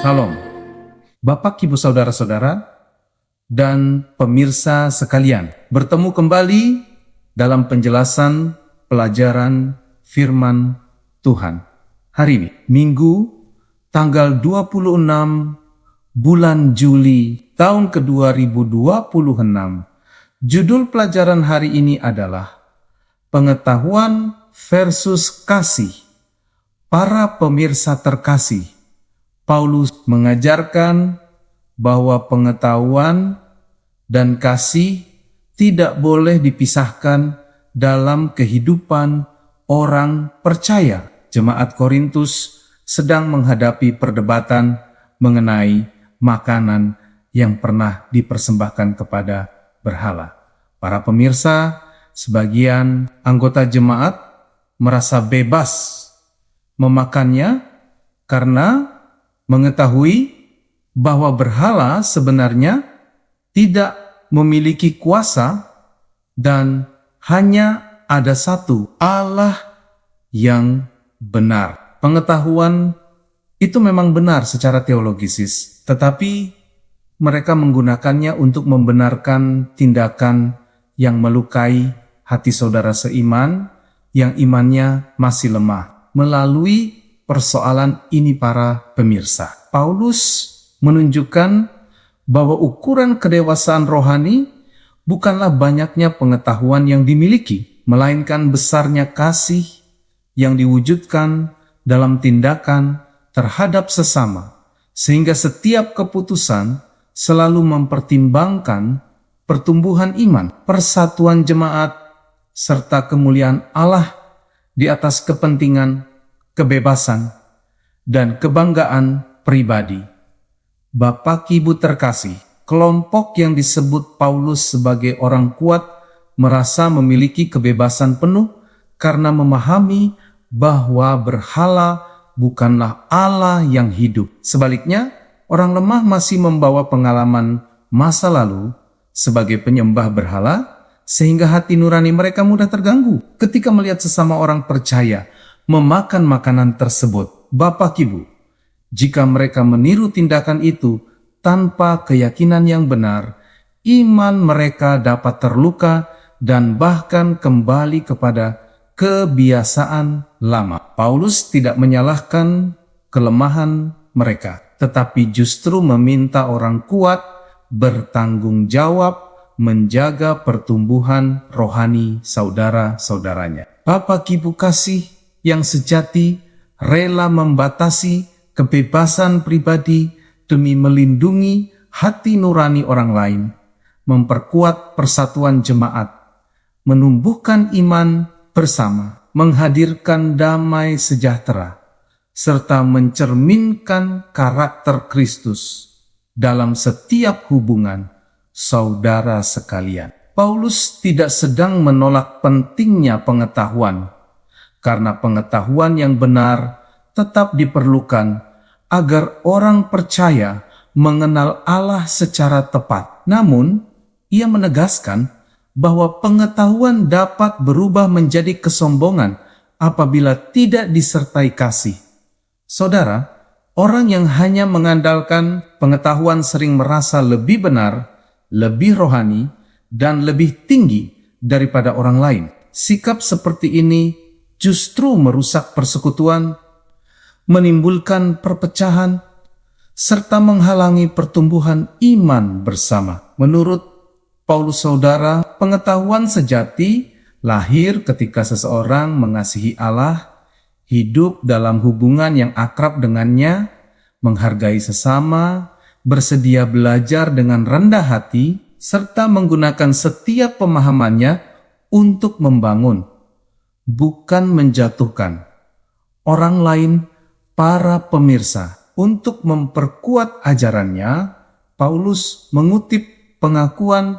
Salam, Bapak, Ibu, Saudara-saudara, dan pemirsa sekalian. Bertemu kembali dalam penjelasan pelajaran firman Tuhan. Hari ini, Minggu, tanggal 26 bulan Juli tahun ke-2026. Judul pelajaran hari ini adalah Pengetahuan versus Kasih. Para pemirsa terkasih, Paulus mengajarkan bahwa pengetahuan dan kasih tidak boleh dipisahkan dalam kehidupan orang percaya. Jemaat Korintus sedang menghadapi perdebatan mengenai makanan yang pernah dipersembahkan kepada berhala. Para pemirsa, sebagian anggota jemaat merasa bebas memakannya karena mengetahui bahwa berhala sebenarnya tidak memiliki kuasa dan hanya ada satu Allah yang benar. Pengetahuan itu memang benar secara teologis, tetapi mereka menggunakannya untuk membenarkan tindakan yang melukai hati saudara seiman yang imannya masih lemah. Melalui persoalan ini para pemirsa, Paulus menunjukkan bahwa ukuran kedewasaan rohani bukanlah banyaknya pengetahuan yang dimiliki, melainkan besarnya kasih yang diwujudkan dalam tindakan terhadap sesama, sehingga setiap keputusan selalu mempertimbangkan pertumbuhan iman, persatuan jemaat, serta kemuliaan Allah di atas kepentingan kebebasan dan kebanggaan pribadi. Bapak Ibu terkasih, kelompok yang disebut Paulus sebagai orang kuat merasa memiliki kebebasan penuh karena memahami bahwa berhala bukanlah Allah yang hidup. Sebaliknya, orang lemah masih membawa pengalaman masa lalu sebagai penyembah berhala, sehingga hati nurani mereka mudah terganggu ketika melihat sesama orang percaya memakan makanan tersebut. Bapak Ibu, jika mereka meniru tindakan itu tanpa keyakinan yang benar, iman mereka dapat terluka dan bahkan kembali kepada kebiasaan lama. Paulus tidak menyalahkan kelemahan mereka, tetapi justru meminta orang kuat bertanggung jawab menjaga pertumbuhan rohani saudara-saudaranya. Bapak Ibu kasih yang sejati rela membatasi kebebasan pribadi demi melindungi hati nurani orang lain, memperkuat persatuan jemaat, menumbuhkan iman bersama, menghadirkan damai sejahtera, serta mencerminkan karakter Kristus dalam setiap hubungan saudara sekalian. Paulus tidak sedang menolak pentingnya pengetahuan, karena pengetahuan yang benar tetap diperlukan agar orang percaya mengenal Allah secara tepat. Namun, ia menegaskan bahwa pengetahuan dapat berubah menjadi kesombongan apabila tidak disertai kasih. Saudara, orang yang hanya mengandalkan pengetahuan sering merasa lebih benar, lebih rohani, dan lebih tinggi daripada orang lain. Sikap seperti ini justru merusak persekutuan, menimbulkan perpecahan, serta menghalangi pertumbuhan iman bersama. Menurut Paulus saudara, pengetahuan sejati lahir ketika seseorang mengasihi Allah, hidup dalam hubungan yang akrab dengannya, menghargai sesama, bersedia belajar dengan rendah hati, serta menggunakan setiap pemahamannya untuk membangun, bukan menjatuhkan orang lain. Para pemirsa, untuk memperkuat ajarannya, Paulus mengutip pengakuan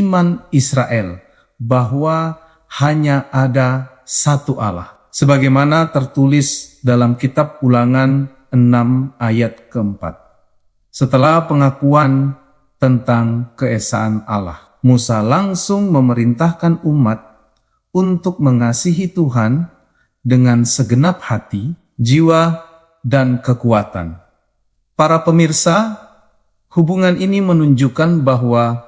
iman Israel bahwa hanya ada satu Allah, sebagaimana tertulis dalam kitab Ulangan 6 ayat keempat. Setelah pengakuan tentang keesaan Allah, Musa langsung memerintahkan umat untuk mengasihi Tuhan dengan segenap hati, jiwa, dan kekuatan. Para pemirsa, hubungan ini menunjukkan bahwa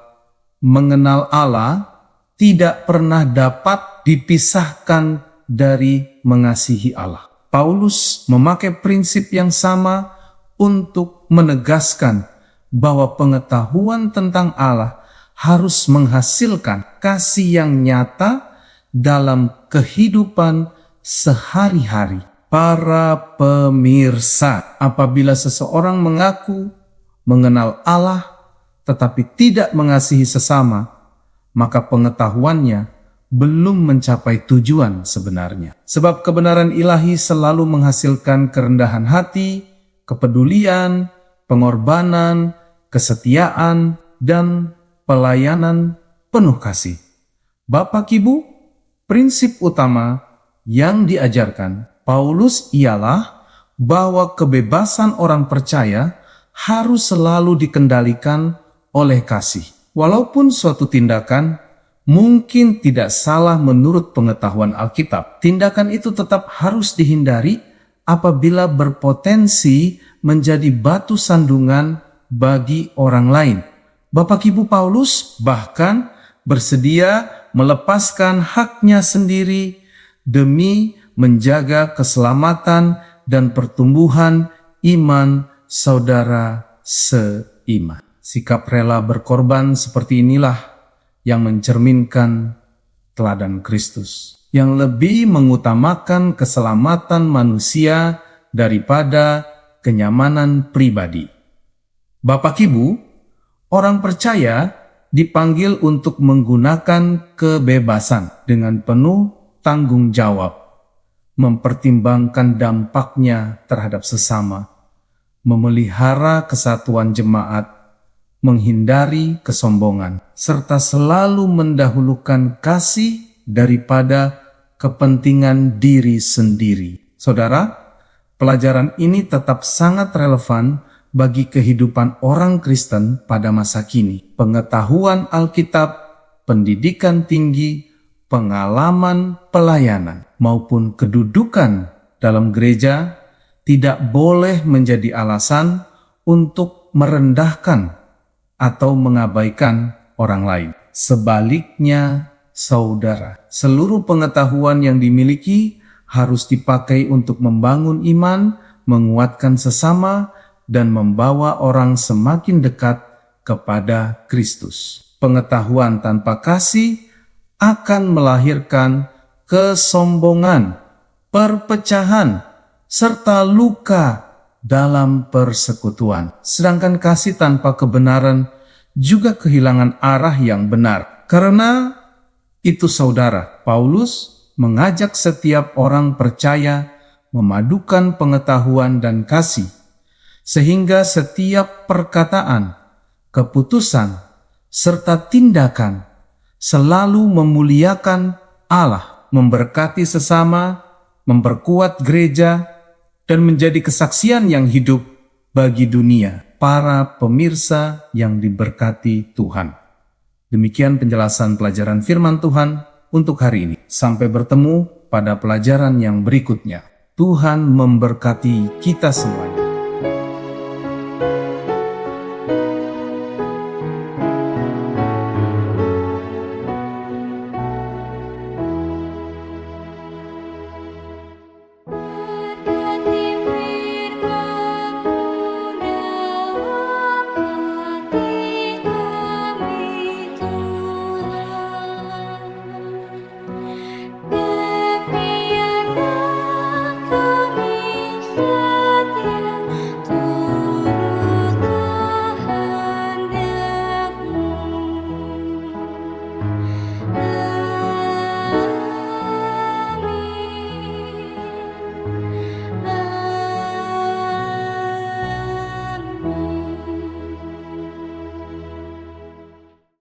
mengenal Allah tidak pernah dapat dipisahkan dari mengasihi Allah. Paulus memakai prinsip yang sama untuk menegaskan bahwa pengetahuan tentang Allah harus menghasilkan kasih yang nyata dalam kehidupan sehari-hari. Para pemirsa, apabila seseorang mengaku mengenal Allah tetapi tidak mengasihi sesama, maka pengetahuannya belum mencapai tujuan sebenarnya. Sebab kebenaran ilahi selalu menghasilkan kerendahan hati, kepedulian, pengorbanan, kesetiaan, dan pelayanan penuh kasih. Bapak Ibu, prinsip utama yang diajarkan Paulus ialah bahwa kebebasan orang percaya harus selalu dikendalikan oleh kasih. Walaupun suatu tindakan mungkin tidak salah menurut pengetahuan Alkitab, tindakan itu tetap harus dihindari apabila berpotensi menjadi batu sandungan bagi orang lain. Bapak Ibu, Paulus bahkan bersedia melepaskan haknya sendiri demi menjaga keselamatan dan pertumbuhan iman saudara seiman. Sikap rela berkorban seperti inilah yang mencerminkan teladan Kristus, yang lebih mengutamakan keselamatan manusia daripada kenyamanan pribadi. Bapak Ibu, orang percaya dipanggil untuk menggunakan kebebasan dengan penuh tanggung jawab, mempertimbangkan dampaknya terhadap sesama, memelihara kesatuan jemaat, menghindari kesombongan, serta selalu mendahulukan kasih daripada kepentingan diri sendiri. Saudara, pelajaran ini tetap sangat relevan bagi kehidupan orang Kristen pada masa kini. Pengetahuan Alkitab, pendidikan tinggi, pengalaman pelayanan, maupun kedudukan dalam gereja tidak boleh menjadi alasan untuk merendahkan atau mengabaikan orang lain. Sebaliknya, saudara, seluruh pengetahuan yang dimiliki harus dipakai untuk membangun iman, menguatkan sesama, dan membawa orang semakin dekat kepada Kristus. Pengetahuan tanpa kasih akan melahirkan kesombongan, perpecahan, serta luka dalam persekutuan. Sedangkan kasih tanpa kebenaran juga kehilangan arah yang benar. Karena itu saudara, Paulus mengajak setiap orang percaya memadukan pengetahuan dan kasih, sehingga setiap perkataan, keputusan, serta tindakan selalu memuliakan Allah, memberkati sesama, memperkuat gereja, dan menjadi kesaksian yang hidup bagi dunia. Para pemirsa yang diberkati Tuhan. Demikian penjelasan pelajaran firman Tuhan untuk hari ini. Sampai bertemu pada pelajaran yang berikutnya. Tuhan memberkati kita semuanya.